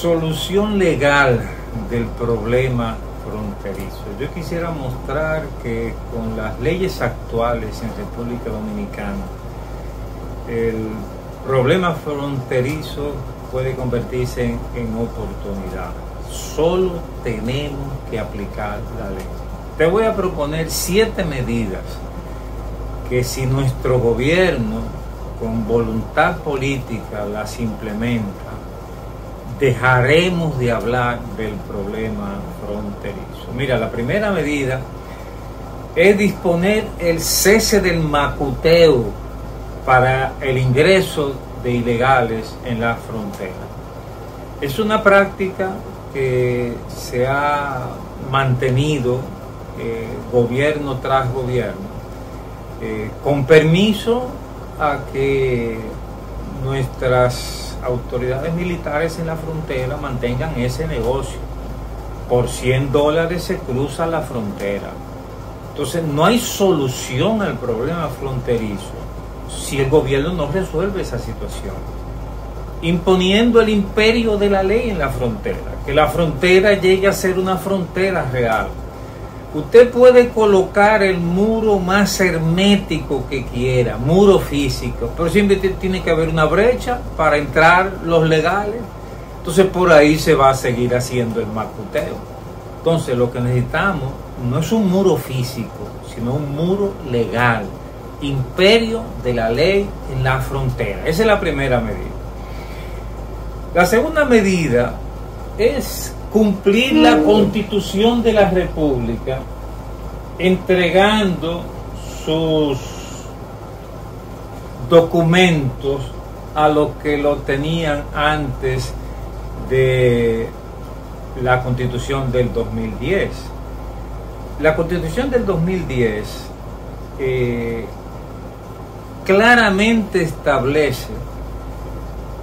solución legal del problema fronterizo. Yo quisiera mostrar que con las leyes actuales en República Dominicana, el problema fronterizo puede convertirse en oportunidad. Solo tenemos que aplicar la ley. Te voy a proponer 7 medidas que, si nuestro gobierno con voluntad política las implementa, dejaremos de hablar del problema fronterizo. Mira, la primera medida es disponer el cese del macuteo para el ingreso de ilegales en la frontera. Es una práctica que se ha mantenido gobierno tras gobierno, con permiso a que nuestras autoridades militares en la frontera mantengan ese negocio. Por $100 se cruza la frontera. Entonces no hay solución al problema fronterizo si el gobierno no resuelve esa situación, imponiendo el imperio de la ley en la frontera, que la frontera llegue a ser una frontera real. Usted puede colocar el muro más hermético que quiera, muro físico, pero siempre tiene que haber una brecha para entrar los legales. Entonces por ahí se va a seguir haciendo el macuteo. Entonces lo que necesitamos no es un muro físico, sino un muro legal, imperio de la ley en la frontera. Esa es la primera medida. La segunda medida es cumplir la Constitución de la República, entregando sus documentos a los que lo tenían antes de la Constitución del 2010. La Constitución del 2010 claramente establece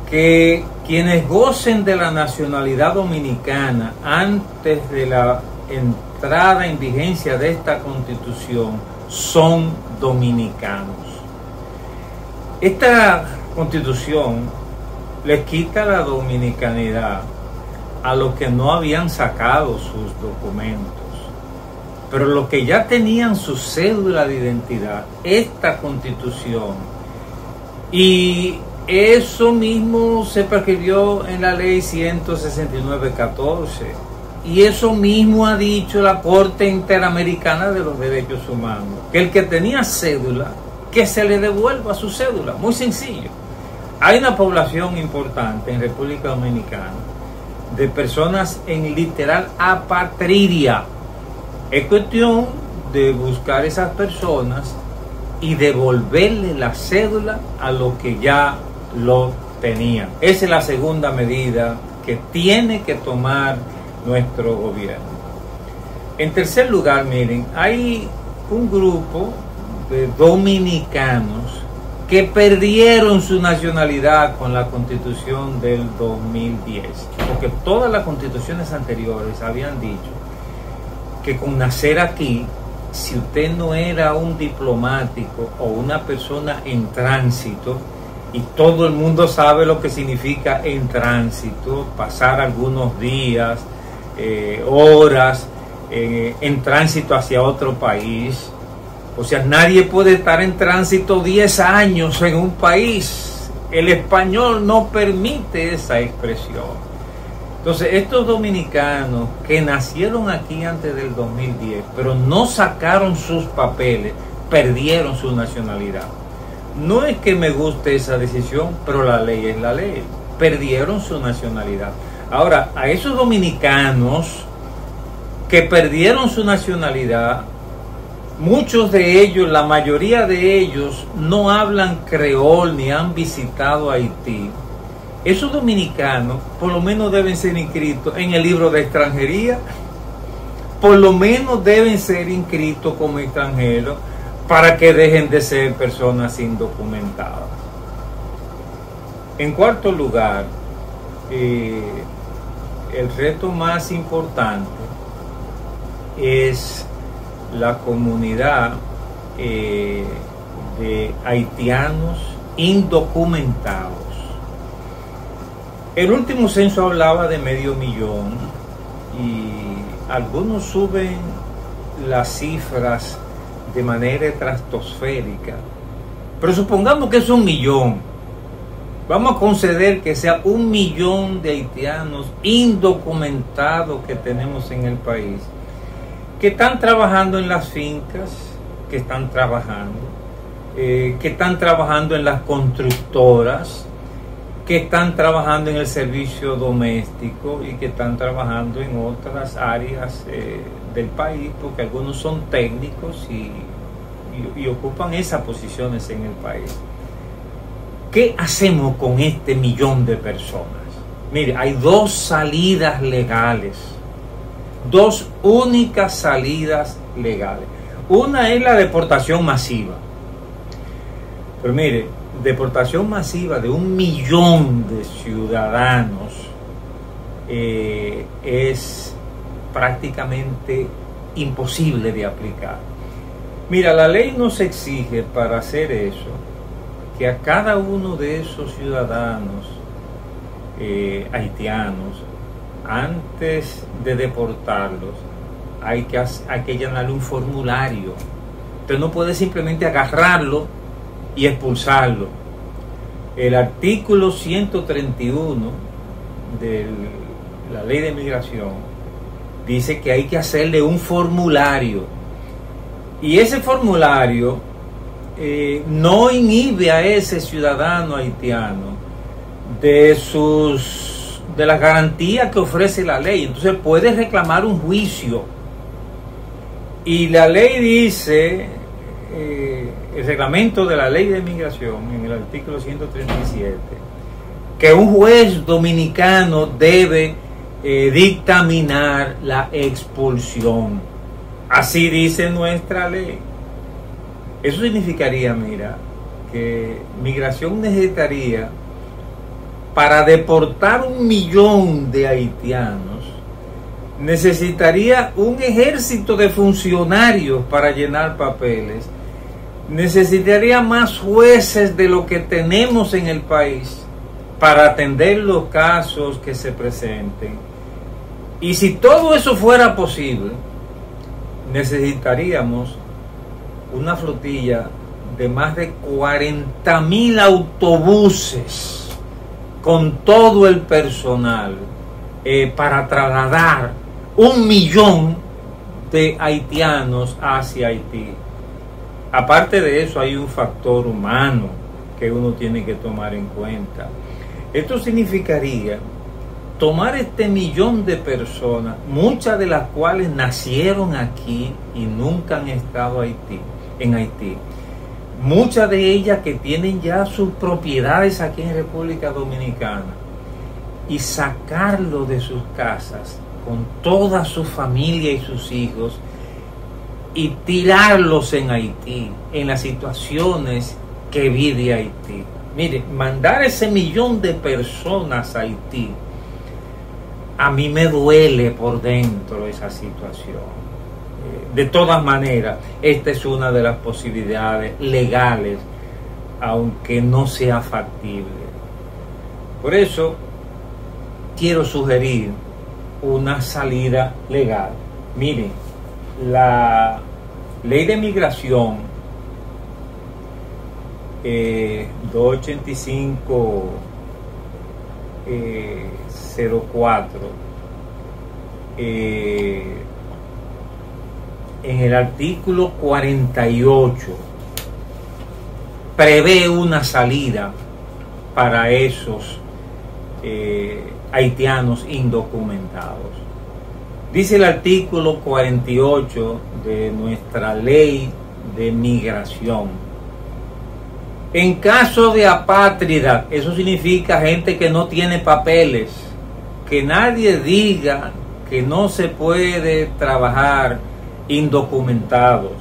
que quienes gocen de la nacionalidad dominicana antes de la entrada en vigencia de esta Constitución son dominicanos. Esta Constitución les quita la dominicanidad a los que no habían sacado sus documentos, pero los que ya tenían su cédula de identidad, esta Constitución, y eso mismo se prescribió en la ley 169/14, y eso mismo ha dicho la Corte Interamericana de los Derechos Humanos, que el que tenía cédula, que se le devuelva su cédula. Muy sencillo. Hay una población importante en República Dominicana de personas en literal apatridia. Es cuestión de buscar esas personas y devolverle la cédula a los que ya lo tenían. Esa es la segunda medida que tiene que tomar nuestro gobierno. En tercer lugar, miren, hay un grupo de dominicanos que perdieron su nacionalidad con la Constitución del 2010, porque todas las constituciones anteriores habían dicho que con nacer aquí, si usted no era un diplomático o una persona en tránsito, y todo el mundo sabe lo que significa en tránsito, pasar algunos días, horas en tránsito hacia otro país. O sea, nadie puede estar en tránsito 10 años en un país. El español no permite esa expresión. Entonces, estos dominicanos que nacieron aquí antes del 2010, pero no sacaron sus papeles, perdieron su nacionalidad. No es que me guste esa decisión, pero la ley es la ley. Perdieron su nacionalidad. Ahora, a esos dominicanos que perdieron su nacionalidad, muchos de ellos, la mayoría de ellos, no hablan creol ni han visitado Haití. Esos dominicanos por lo menos deben ser inscritos en el libro de extranjería, por lo menos deben ser inscritos como extranjeros para que dejen de ser personas indocumentadas. En cuarto lugar, el reto más importante es la comunidad de haitianos indocumentados. El último censo hablaba de 500,000 y algunos suben las cifras de manera estratosférica, pero supongamos que es 1,000,000. Vamos a conceder que sea 1,000,000 de haitianos indocumentados que tenemos en el país, que están trabajando en las fincas, que están trabajando en las constructoras, que están trabajando en el servicio doméstico y que están trabajando en otras áreas del país, porque algunos son técnicos y ocupan esas posiciones en el país. ¿Qué hacemos con este 1,000,000 de personas? Mire, hay dos salidas legales, dos únicas salidas legales. Una es la deportación masiva. Pero mire, deportación masiva de 1,000,000 de ciudadanos es prácticamente imposible de aplicar. Mira, la ley nos exige para hacer eso que a cada uno de esos ciudadanos haitianos, antes de deportarlos, hay que llenarle un formulario. Usted no puede simplemente agarrarlo y expulsarlo. El artículo 131 de la ley de migración dice que hay que hacerle un formulario, y ese formulario no inhibe a ese ciudadano haitiano de las garantías que ofrece la ley. Entonces puede reclamar un juicio, y la ley dice, el reglamento de la ley de migración en el artículo 137, que un juez dominicano debe dictaminar la expulsión. Así dice nuestra ley. Eso significaría, mira, que migración necesitaría, para deportar 1,000,000 de haitianos, necesitaría un ejército de funcionarios para llenar papeles, necesitaría más jueces de lo que tenemos en el país para atender los casos que se presenten. Y si todo eso fuera posible, necesitaríamos una flotilla de más de 40,000 autobuses con todo el personal para trasladar 1,000,000 de haitianos hacia Haití. Aparte de eso, hay un factor humano que uno tiene que tomar en cuenta. Esto significaría tomar este 1,000,000 de personas, muchas de las cuales nacieron aquí y nunca han estado en Haití, muchas de ellas que tienen ya sus propiedades aquí en República Dominicana, y sacarlo de sus casas con toda su familia y sus hijos y tirarlos en Haití, en las situaciones que vive Haití. Mire, mandar ese 1,000,000 de personas a Haití, a mí me duele por dentro esa situación. De todas maneras, esta es una de las posibilidades legales, aunque no sea factible. Por eso quiero sugerir una salida legal. Miren, la ley de migración 285-04 en el artículo 48 prevé una salida para esos haitianos indocumentados. Dice el artículo 48 de nuestra ley de migración: en caso de apátrida, eso significa gente que no tiene papeles, que nadie diga que no se puede trabajar indocumentados.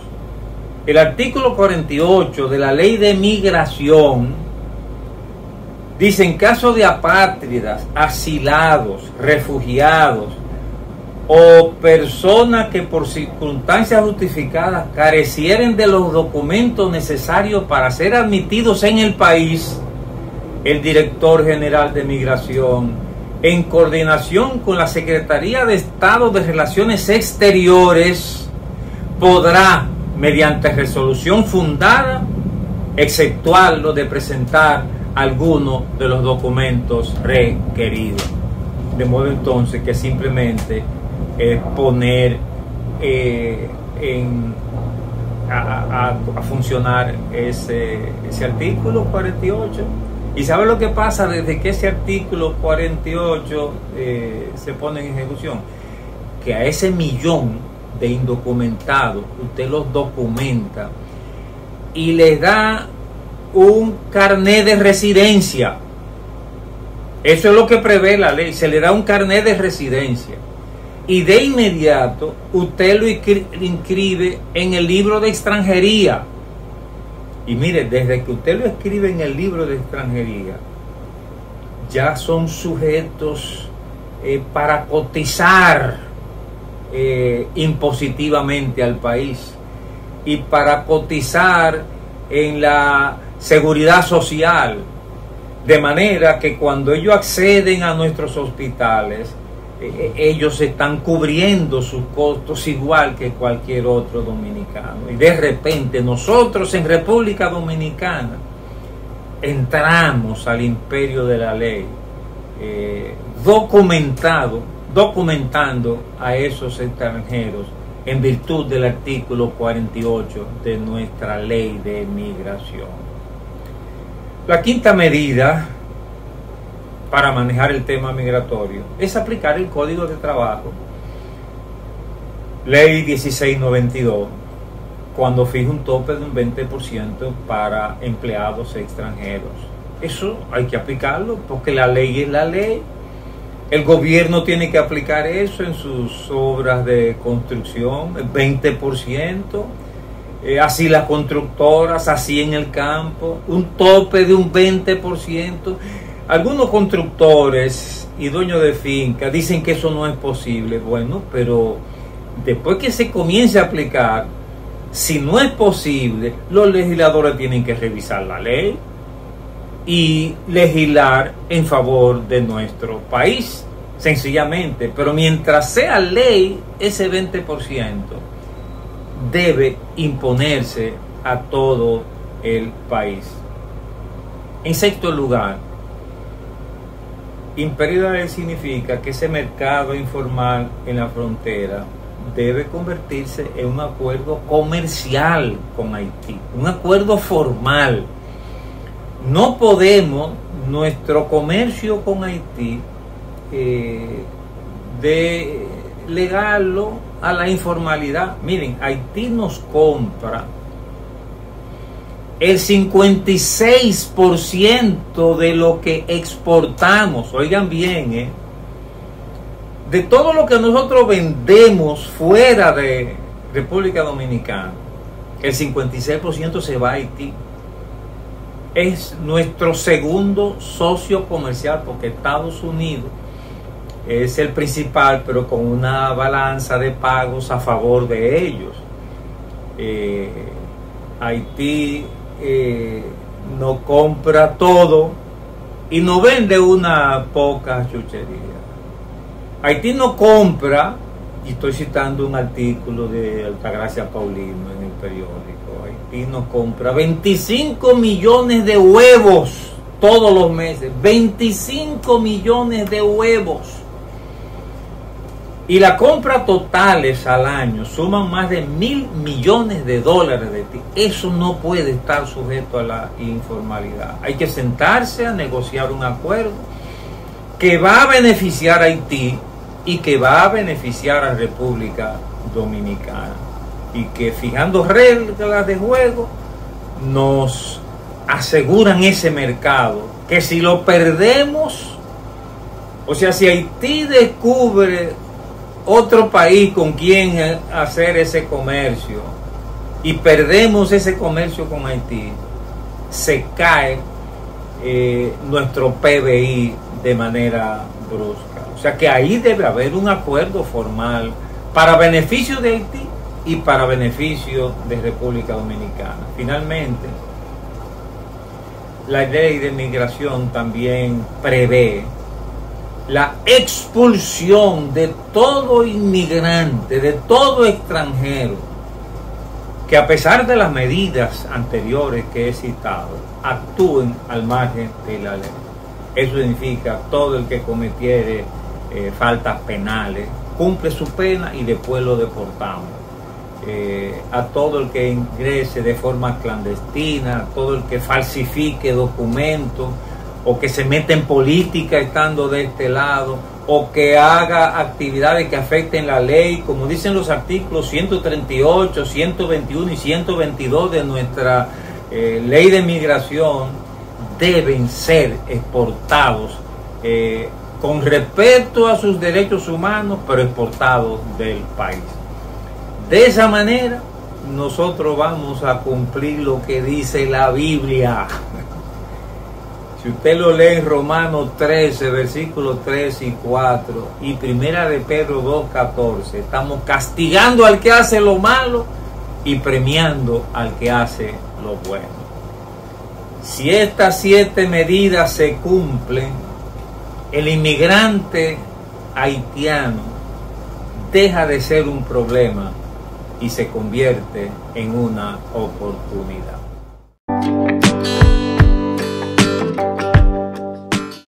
El artículo 48 de la ley de migración dice: en caso de apátridas, asilados, refugiados o personas que por circunstancias justificadas carecieren de los documentos necesarios para ser admitidos en el país, el director general de migración en coordinación con la Secretaría de Estado de Relaciones Exteriores, podrá, mediante resolución fundada, exceptuarlo de presentar alguno de los documentos requeridos. De modo entonces que simplemente poner a funcionar ese artículo 48. ¿Y sabe lo que pasa desde que ese artículo 48 se pone en ejecución? Que a ese millón de indocumentados usted los documenta y les da un carnet de residencia. Eso es lo que prevé la ley. Se le da un carnet de residencia y de inmediato usted lo inscribe en el libro de extranjería. Y mire, desde que usted lo escribe en el libro de extranjería, ya son sujetos para cotizar impositivamente al país y para cotizar en la seguridad social, de manera que cuando ellos acceden a nuestros hospitales, ellos están cubriendo sus costos igual que cualquier otro dominicano. Y de repente nosotros en República Dominicana entramos al imperio de la ley, documentando a esos extranjeros en virtud del artículo 48 de nuestra ley de migración. La quinta medida para manejar el tema migratorio es aplicar el Código de Trabajo, Ley 1692, cuando fija un tope de un 20% para empleados extranjeros. Eso hay que aplicarlo porque la ley es la ley. El gobierno tiene que aplicar eso en sus obras de construcción, el 20%, así las constructoras, así en el campo, un tope de un 20%. Algunos constructores y dueños de fincas dicen que eso no es posible. Bueno, pero después que se comience a aplicar, si no es posible, los legisladores tienen que revisar la ley y legislar en favor de nuestro país, sencillamente. Pero mientras sea ley, ese 20% debe imponerse a todo el país. En sexto lugar, imperio de la ley significa que ese mercado informal en la frontera debe convertirse en un acuerdo comercial con Haití, un acuerdo formal. No podemos nuestro comercio con Haití delegarlo a la informalidad. Miren, Haití nos compra el 56% de lo que exportamos. Oigan bien, de todo lo que nosotros vendemos fuera de República Dominicana, el 56% se va a Haití. Es nuestro segundo socio comercial, porque Estados Unidos es el principal, pero con una balanza de pagos a favor de ellos. Haití no compra todo y no vende una poca chuchería. Haití no compra, y estoy citando un artículo de Altagracia Paulino en el periódico, Haití no compra 25 millones de huevos todos los meses, 25 millones de huevos. Y las compras totales al año suman más de $1.000 millones de Haití. Eso no puede estar sujeto a la informalidad. Hay que sentarse a negociar un acuerdo que va a beneficiar a Haití y que va a beneficiar a República Dominicana. Y que fijando reglas de juego nos aseguran ese mercado. Que si lo perdemos, o sea, si Haití descubre otro país con quien hacer ese comercio y perdemos ese comercio con Haití, se cae nuestro PBI de manera brusca. O sea que ahí debe haber un acuerdo formal para beneficio de Haití y para beneficio de República Dominicana. Finalmente, la ley de migración también prevé la expulsión de todo inmigrante, de todo extranjero, que a pesar de las medidas anteriores que he citado, actúen al margen de la ley. Eso significa todo el que cometiere faltas penales, cumple su pena y después lo deportamos. A todo el que ingrese de forma clandestina, a todo el que falsifique documentos, o que se meta en política estando de este lado, o que haga actividades que afecten la ley, como dicen los artículos 138, 121 y 122 de nuestra ley de migración, deben ser exportados con respeto a sus derechos humanos, pero exportados del país. De esa manera, nosotros vamos a cumplir lo que dice la Biblia. Si usted lo lee en Romanos 13, versículos 3 y 4, y Primera de Pedro 2:14, estamos castigando al que hace lo malo y premiando al que hace lo bueno. Si estas 7 medidas se cumplen, el inmigrante haitiano deja de ser un problema y se convierte en una oportunidad.